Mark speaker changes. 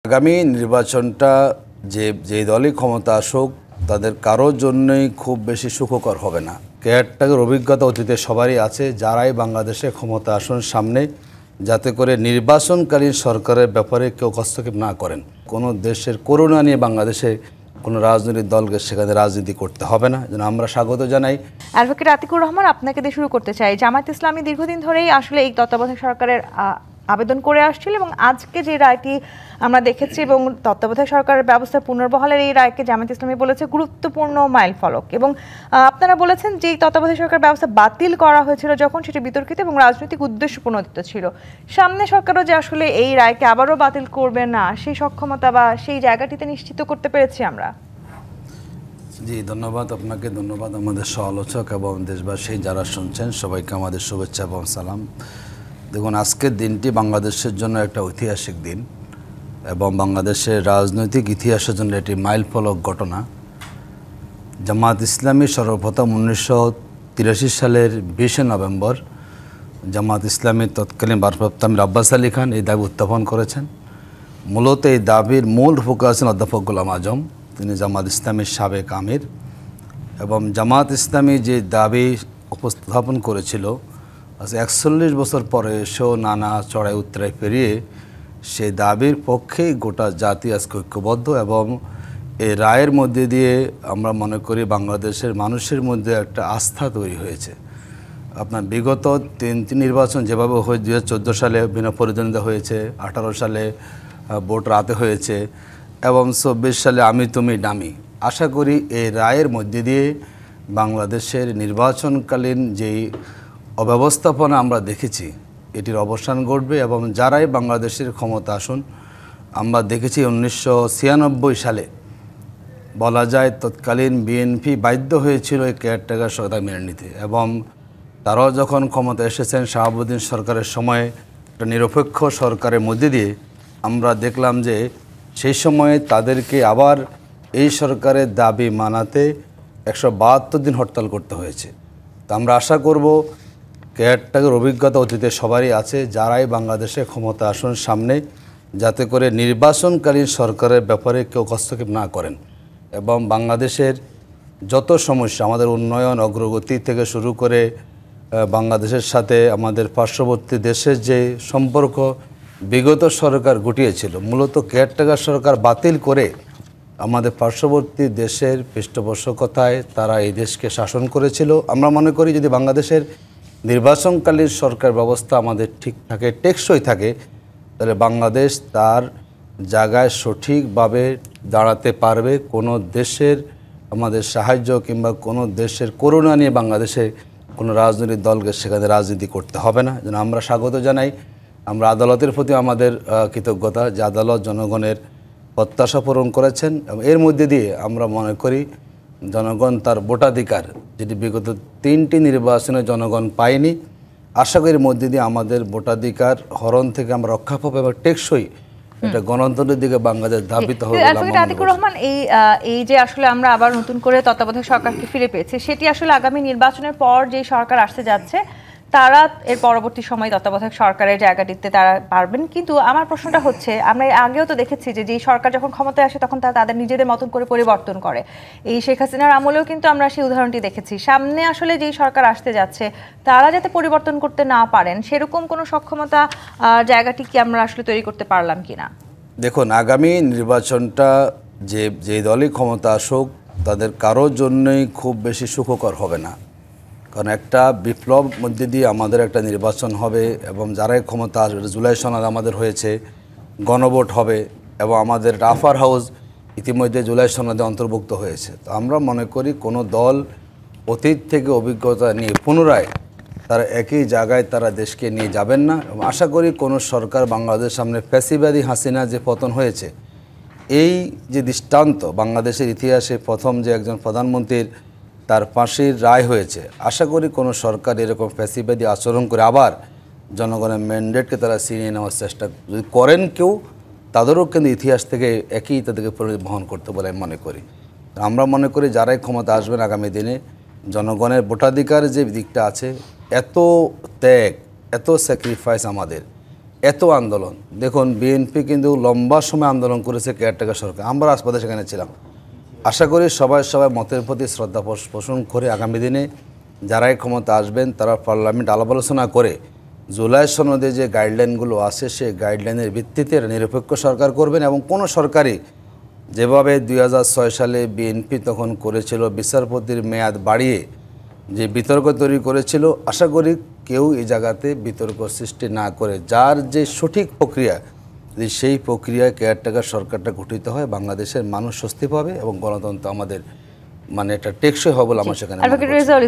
Speaker 1: আগামী নির্বাচনটা যে দলই ক্ষমতা আসুক তাদের কারোর জন্যই খুব বেশি সুখকর হবে না। কেয়ারটেকার অভিজ্ঞতা অতীতে সবারই আছে, যারাই বাংলাদেশে ক্ষমতা আসন সামনে, যাতে করে নির্বাচনকালীন সরকারের ব্যাপারে কেউ হস্তক্ষেপ না করেন। কোনো দেশের করোনা নিয়ে বাংলাদেশে কোনো রাজনৈতিক দলকে সেখানে রাজনীতি করতে হবে না, যেন আমরা স্বাগত জানাই।
Speaker 2: অ্যাডভোকেট আতিকুর রহমান, আপনাকে দিয়ে শুরু করতে চাই। জামায়াত ইসলামী দীর্ঘদিন ধরেই আসলে এই তত্ত্বাবধায়ক সরকারের আবেদন করে আসছিল এবং আজকে যে রায়টি আমরা দেখেছি এবং তত্ত্বাবধায়ক সরকারের ব্যবস্থা পুনর্বহালের এই রায়কে জামায়াত ইসলামী বলেছে গুরুত্বপূর্ণ মাইলফলক। এবং আপনারা বলেছেন যে এই তত্ত্বাবধায়ক সরকার ব্যবস্থা বাতিল করা হয়েছিল যখন সেটি বিতর্কিত এবং রাজনৈতিক উদ্দেশ্য প্রণোদিত ছিল, সামনে সরকারও যে আসলে এই রায়কে আবারও বাতিল করবে না সেই সক্ষমতা বা সেই জায়গাটিতে নিশ্চিত করতে পেরেছি আমরা।
Speaker 1: জি, ধন্যবাদ আপনাকে, ধন্যবাদ আমাদের সহ-আলোচক এবং দেশবাসী যারা শুনছেন সবাইকে আমাদের শুভেচ্ছা এবং সালাম। দেখুন, আজকের দিনটি বাংলাদেশের জন্য একটা ঐতিহাসিক দিন এবং বাংলাদেশের রাজনৈতিক ইতিহাসের জন্য এটি মাইলফলক ঘটনা। জামায়াত ইসলামী সর্বপ্রথম 1983 সালের 20 নভেম্বর জামায়াত ইসলামীর তৎকালীন ভারপ্রাপ্ত আমির আব্বাস আলী খান এই দাবি উত্থাপন করেছেন। মূলত এই দাবির মূল ফোকাস আছেন অধ্যাপক গোলাম আজম, তিনি জামায়াত ইসলামীর সাবেক আমির। এবং জামায়াত ইসলামী যে দাবি উপস্থাপন করেছিল, আজ 41 বছর পরে এসেও নানা চড়াই উত্তরায় পেরিয়ে সেই দাবির পক্ষেই গোটা জাতি আজকে ঐক্যবদ্ধ। এবং এই রায়ের মধ্যে দিয়ে আমরা মনে করি বাংলাদেশের মানুষের মধ্যে একটা আস্থা তৈরি হয়েছে। আপনার বিগত তিনটি নির্বাচন যেভাবে হয়ে 2014 সালে বিনা প্রতিদ্বন্দ্বিতা হয়েছে, 18 সালে ভোট রাতে হয়েছে এবং 24 সালে আমি তুমি ডামি। আশা করি এই রায়ের মধ্যে দিয়ে বাংলাদেশের নির্বাচনকালীন যেই অব্যবস্থাপনা আমরা দেখেছি এটির অবসান ঘটবে এবং যারাই বাংলাদেশের ক্ষমতা আসুন, আমরা দেখেছি 1996 সালে বলা যায় তৎকালীন বিএনপি বাধ্য হয়েছিল এই কেয়ারটেকার সরকার মেনে নিতে এবং তারাও যখন ক্ষমতা এসেছেন শাহাবুদ্দিন সরকারের সময়ে একটা নিরপেক্ষ সরকারের মধ্যে দিয়ে আমরা দেখলাম যে সেই সময়ে তাদেরকে আবার এই সরকারের দাবি মানাতে 172 দিন হরতাল করতে হয়েছে। তো আমরা আশা করব কেয়ারটেকার অভিজ্ঞতা অতীতে সবারই আছে, যারাই বাংলাদেশে ক্ষমতা আসন সামনে, যাতে করে নির্বাচনকালীন সরকারের ব্যাপারে কেউ হস্তক্ষেপ না করেন এবং বাংলাদেশের যত সমস্যা, আমাদের উন্নয়ন অগ্রগতি থেকে শুরু করে বাংলাদেশের সাথে আমাদের পার্শ্ববর্তী দেশের যে সম্পর্ক বিগত সরকার গুটিয়েছিল, মূলত কেয়ারটেকার সরকার বাতিল করে আমাদের পার্শ্ববর্তী দেশের পৃষ্ঠপোষকতায় তারা এই দেশকে শাসন করেছিল। আমরা মনে করি যদি বাংলাদেশের নির্বাচনকালীন সরকার ব্যবস্থা আমাদের ঠিক থাকে, টেকসই থাকে, তাহলে বাংলাদেশ তার জায়গায় সঠিকভাবে দাঁড়াতে পারবে। কোনো দেশের আমাদের সাহায্য কিংবা কোনো দেশের করোনা নিয়ে বাংলাদেশে কোনো রাজনৈতিক দলকে সেখানে রাজনীতি করতে হবে না, যেন আমরা স্বাগত জানাই। আমরা আদালতের প্রতি আমাদের কৃতজ্ঞতা যে আদালত জনগণের প্রত্যাশা পূরণ করেছেন এবং এর মধ্যে দিয়ে আমরা মনে করি জনগণ তার ভোটাধিকার, যেটি বিগত 3টি নির্বাচনে জনগণ পায়নি, আশা করি এর মধ্যে দিয়ে আমাদের ভোটাধিকার হরণ থেকে আমরা রক্ষা পাবো এবং টেকসই এটা গণতন্ত্রের দিকে বাংলাদেশ ধাবিত হবে।
Speaker 2: আতিকুর রহমান, এই যে আসলে আমরা আবার নতুন করে তত্ত্বাবধায়ক সরকারকে ফিরে পেয়েছি, সেটি আসলে আগামী নির্বাচনের পর যে সরকার আসতে যাচ্ছে তারা এর পরবর্তী সময় তত্ত্বাবধায়ক সরকারের জায়গাটিতে তারা পারবেন। কিন্তু আমার প্রশ্নটা হচ্ছে, আমরা আগেও তো দেখেছি যে যেই সরকার যখন ক্ষমতায় আসে তখন তারা তাদের নিজেদের মতন করে পরিবর্তন করে। এই শেখ হাসিনার আমলেও কিন্তু আমরা সেই উদাহরণটি দেখেছি। সামনে আসলে যেই সরকার আসতে যাচ্ছে তারা যাতে পরিবর্তন করতে না পারেন সেরকম কোনো সক্ষমতা জায়গাটি কি আমরা আসলে তৈরি করতে পারলাম কিনা?
Speaker 1: দেখুন, আগামী নির্বাচনটা যে দলই ক্ষমতা আসুক তাদের কারোর জন্যই খুব বেশি সুখকর হবে না, কারণ একটা বিপ্লব মধ্যে দিয়ে আমাদের একটা নির্বাচন হবে এবং যারাই ক্ষমতা আসবে, জুলাই সনদ আমাদের হয়েছে, গণভোট হবে এবং আমাদের রাফার হাউস ইতিমধ্যে জুলাই সনদে অন্তর্ভুক্ত হয়েছে। তো আমরা মনে করি কোনো দল অতীত থেকে অভিজ্ঞতা নিয়ে পুনরায় তারা একই জায়গায় তারা দেশকে নিয়ে যাবেন না এবং আশা করি কোনো সরকার বাংলাদেশের সামনে ফ্যাসিবাদী হাসিনা যে পতন হয়েছে, এই যে দৃষ্টান্ত বাংলাদেশের ইতিহাসে প্রথম যে একজন প্রধানমন্ত্রীর তার ফাঁসির রায় হয়েছে, আশা করি কোনো সরকার এরকম ফ্যাসিবাদী আচরণ করে আবার জনগণের ম্যান্ডেটকে তারা ছিনিয়ে নেওয়ার চেষ্টা যদি করেন কেউ, তাদেরও কিন্তু ইতিহাস থেকে একই তাদেরকে বহন করতে বলে আমি মনে করি। আমরা মনে করি যারাই ক্ষমতা আসবেন আগামী দিনে জনগণের ভোটাধিকার যে দিকটা আছে, এত ত্যাগ, এত স্যাক্রিফাইস আমাদের এত আন্দোলন, দেখুন বিএনপি কিন্তু লম্বা সময় আন্দোলন করেছে কেয়ারটেকার সরকার, আমরা রাজপথে সেখানে ছিলাম। আশা করি সবাই মতের প্রতি শ্রদ্ধা পোষণ করে আগামী দিনে যারাই ক্ষমতা আসবেন তারা পার্লামেন্ট আলাপ আলোচনা করে জুলাই সনদে যে গাইডলাইনগুলো আছে সেই গাইডলাইনের ভিত্তিতে নিরপেক্ষ সরকার করবেন। এবং কোনো সরকারই যেভাবে 2006 সালে বিএনপি তখন করেছিল বিচারপতির মেয়াদ বাড়িয়ে যে বিতর্ক তৈরি করেছিল, আশা করি কেউ এই জায়গাতে বিতর্ক সৃষ্টি না করে যার যে সঠিক প্রক্রিয়া, যদি সেই প্রক্রিয়ায় কেয়ারটেকার সরকারটা গঠিত হয়, বাংলাদেশের মানুষ স্বস্তি পাবে এবং গণতন্ত্র আমাদের মানে একটা টেকসই হবে বলে আমার সেখানে মনে
Speaker 2: অ্যাডভোকেট
Speaker 1: করছি।
Speaker 2: রেজাউল